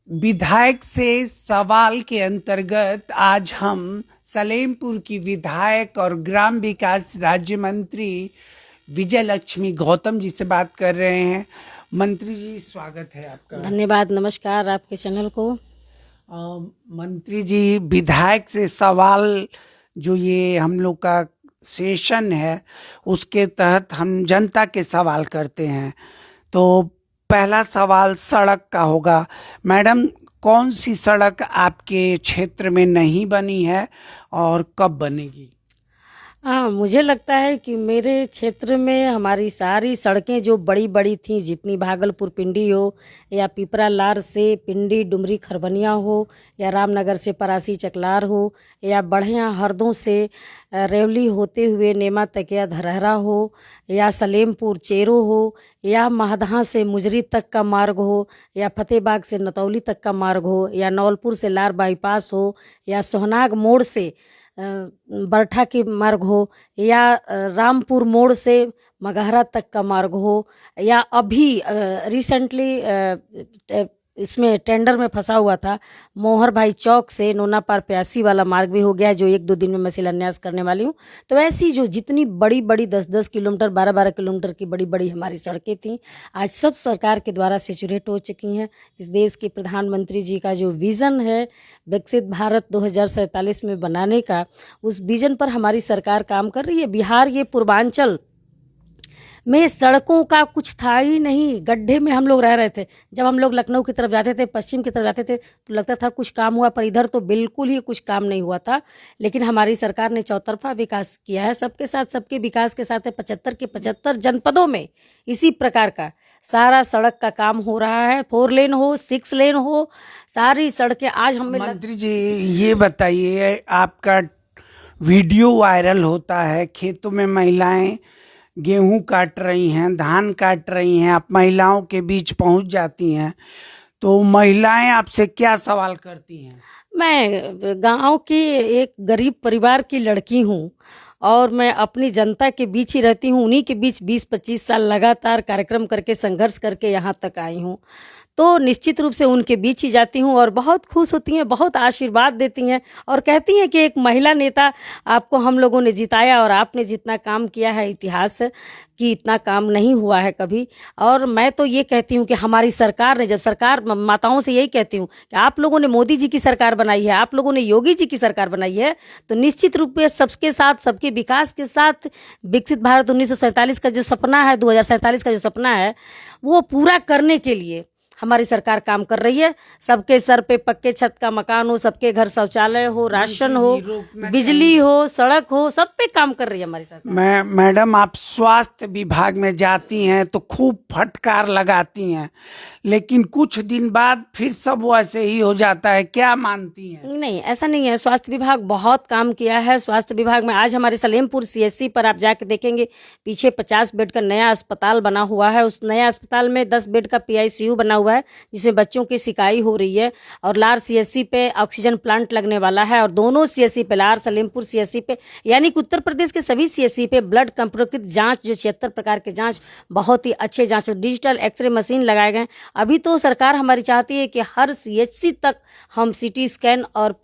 विधायक से सवाल के अंतर्गत आज हम सलेमपुर की विधायक और ग्राम विकास राज्य मंत्री विजय लक्ष्मी गौतम जी से बात कर रहे हैं। मंत्री जी, स्वागत है आपका। धन्यवाद, नमस्कार आपके चैनल को। मंत्री जी, विधायक से सवाल जो ये हम लोग का सेशन है उसके तहत हम जनता के सवाल करते हैं। तो पहला सवाल सड़क का होगा। मैडम, कौन सी सड़क आपके क्षेत्र में नहीं बनी है और कब बनेगी? मुझे लगता है कि मेरे क्षेत्र में हमारी सारी सड़कें जो बड़ी बड़ी थीं, जितनी भागलपुर पिंडी हो या पिपरा लार से पिंडी डुमरी खरबनिया हो या रामनगर से परासी चकलार हो या बढ़िया हरदों से रेवली होते हुए नेमा तकिया धरहरा हो या सलेमपुर चेरो हो या महदहा से मुजरी तक का मार्ग हो या फतेहबाग से नतौली तक का मार्ग हो या नौलपुर से लार बाईपास हो या सोहनाग मोड़ से बरठा की मार्ग हो या रामपुर मोड़ से मगहरा तक का मार्ग हो या अभी रिसेंटली इसमें टेंडर में फंसा हुआ था मोहर भाई चौक से नोना पार प्यासी वाला मार्ग भी हो गया, जो 1-2 दिन में मैं शिलान्यास करने वाली हूँ। तो ऐसी जो जितनी बड़ी बड़ी 10-10 किलोमीटर 12-12 किलोमीटर की बड़ी बड़ी हमारी सड़कें थीं, आज सब सरकार के द्वारा सेचुरेट हो चुकी हैं। इस देश के प्रधानमंत्री जी का जो विज़न है विकसित भारत 2047 में बनाने का, उस विज़न पर हमारी सरकार काम कर रही है। बिहार ये पूर्वांचल में सड़कों का कुछ था ही नहीं, गड्ढे में हम लोग रह रहे थे। जब हम लोग लखनऊ की तरफ जाते थे, पश्चिम की तरफ जाते थे, तो लगता था कुछ काम हुआ, पर इधर तो बिल्कुल ही कुछ काम नहीं हुआ था। लेकिन हमारी सरकार ने चौतरफा विकास किया है। सबके साथ सबके विकास के साथ 75 के 75 जनपदों में इसी प्रकार का सारा सड़क का काम हो रहा है। 4 लेन हो, 6 लेन हो, सारी सड़कें आज हमें। मंत्री जी, ये बताइए, आपका वीडियो वायरल होता है, खेतों में महिलाएं गेहूं काट रही हैं, धान काट रही हैं, आप महिलाओं के बीच पहुंच जाती हैं, तो महिलाएं आपसे क्या सवाल करती हैं? मैं गांव की एक गरीब परिवार की लड़की हूँ और मैं अपनी जनता के बीच ही रहती हूँ। उन्हीं के बीच 20-25 साल लगातार कार्यक्रम करके संघर्ष करके यहाँ तक आई हूँ। तो निश्चित रूप से उनके बीच ही जाती हूँ और बहुत खुश होती हैं, बहुत आशीर्वाद देती हैं और कहती हैं कि एक महिला नेता आपको हम लोगों ने जिताया और आपने जितना काम किया है, इतिहास कि इतना काम नहीं हुआ है कभी। और मैं तो ये कहती हूँ कि हमारी सरकार ने, जब सरकार, माताओं से यही कहती हूँ कि आप लोगों ने मोदी जी की सरकार बनाई है, आप लोगों ने योगी जी की सरकार बनाई है, तो निश्चित रूप से सबके साथ, सबके विकास के साथ विकसित भारत 1947 का जो सपना है, 2047 का जो सपना है, वो पूरा करने के लिए हमारी सरकार काम कर रही है। सबके सर पे पक्के छत का मकान हो, सबके घर शौचालय हो, राशन हो, बिजली हो, सड़क हो, सब पे काम कर रही है हमारी सरकार। मैडम, आप स्वास्थ्य विभाग में जाती हैं तो खूब फटकार लगाती हैं, लेकिन कुछ दिन बाद फिर सब वैसे ही हो जाता है, क्या मानती हैं? नहीं, ऐसा नहीं है। स्वास्थ्य विभाग बहुत काम किया है। स्वास्थ्य विभाग में आज हमारे सलेमपुर सीएससी पर आप जाके देखेंगे, पीछे 50 बेड का नया अस्पताल बना हुआ है। उस नया अस्पताल में 10 बेड का पीआईसीयू बना हुआ है, जिसमें बच्चों की सिकाई हो रही है। और लार सीएससी पे ऑक्सीजन प्लांट लगने वाला है और दोनों सीएससी पे, लार सलेमपुर सीएससी पे, यानी कि उत्तर प्रदेश के सभी सीएससी पे ब्लड कंप्यूटरीकृत जांच, जो 76 प्रकार के जांच, बहुत ही अच्छे जांच, डिजिटल एक्सरे मशीन लगाए गए। अभी तो सरकार हमारी चाहती है कि हर सीएचसी तक हम सीटी स्कैन और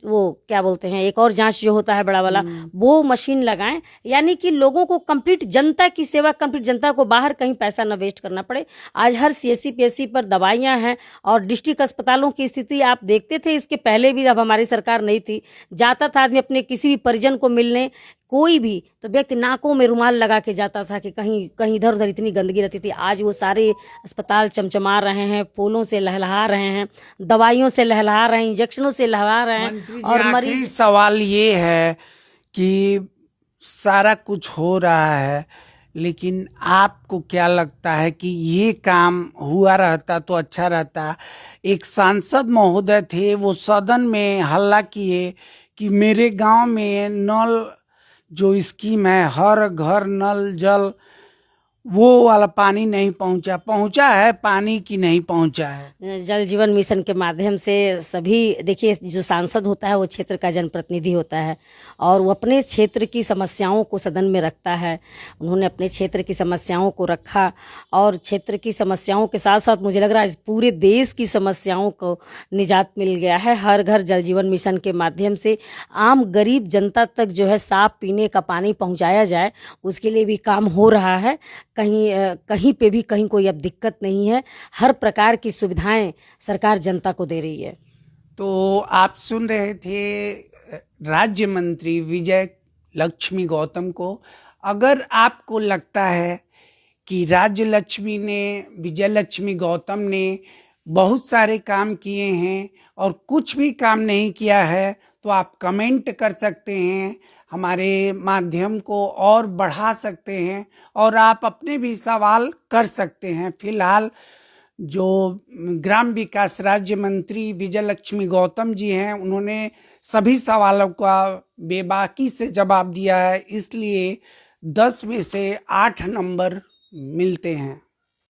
वो क्या बोलते हैं, एक और जांच जो होता है बड़ा वाला, वो मशीन लगाएं, यानी कि लोगों को कंप्लीट जनता की सेवा, कंप्लीट जनता को बाहर कहीं पैसा न वेस्ट करना पड़े। आज हर सीएससी पीएससी पर दवाइयां हैं और डिस्ट्रिक्ट अस्पतालों की स्थिति आप देखते थे इसके पहले भी, जब हमारी सरकार नहीं थी, जाता था आदमी अपने किसी भी परिजन को मिलने, कोई भी तो व्यक्ति नाकों में रुमाल लगा के जाता था कि कहीं कहीं इधर उधर इतनी गंदगी रहती थी। आज वो सारे अस्पताल चमचमा रहे हैं, फूलों से लहलहा रहे हैं, दवाइयों से लहलहा रहे हैं, इंजेक्शनों से लहला रहे हैं। और मरीज, सवाल ये है कि सारा कुछ हो रहा है, लेकिन आपको क्या लगता है कि ये काम हुआ रहता तो अच्छा रहता? एक सांसद महोदय थे, वो सदन में हल्ला किए कि मेरे गांव में नल जो स्कीम है, हर घर नल जल, वो वाला पानी नहीं पहुंचा, पहुंचा है पानी की नहीं पहुंचा है। जल जीवन मिशन के माध्यम से सभी, देखिए जो सांसद होता है वो क्षेत्र का जनप्रतिनिधि होता है और वो अपने क्षेत्र की समस्याओं को सदन में रखता है। उन्होंने अपने क्षेत्र की समस्याओं को रखा और क्षेत्र की समस्याओं के साथ साथ मुझे लग रहा है इस पूरे देश की समस्याओं को निजात मिल गया है। हर घर जल जीवन मिशन के माध्यम से आम गरीब जनता तक जो है साफ पीने का पानी पहुँचाया जाए, उसके लिए भी काम हो रहा है। कहीं पे भी कहीं कोई अब दिक्कत नहीं है। हर प्रकार की सुविधाएं सरकार जनता को दे रही है। तो आप सुन रहे थे राज्य मंत्री विजय लक्ष्मी गौतम को। अगर आपको लगता है कि राज्य लक्ष्मी ने, विजय लक्ष्मी गौतम ने बहुत सारे काम किए हैं और कुछ भी काम नहीं किया है, तो आप कमेंट कर सकते हैं, हमारे माध्यम को और बढ़ा सकते हैं और आप अपने भी सवाल कर सकते हैं। फिलहाल जो ग्राम विकास राज्य मंत्री विजय लक्ष्मी गौतम जी हैं, उन्होंने सभी सवालों का बेबाकी से जवाब दिया है, इसलिए 10 में से 8 नंबर मिलते हैं।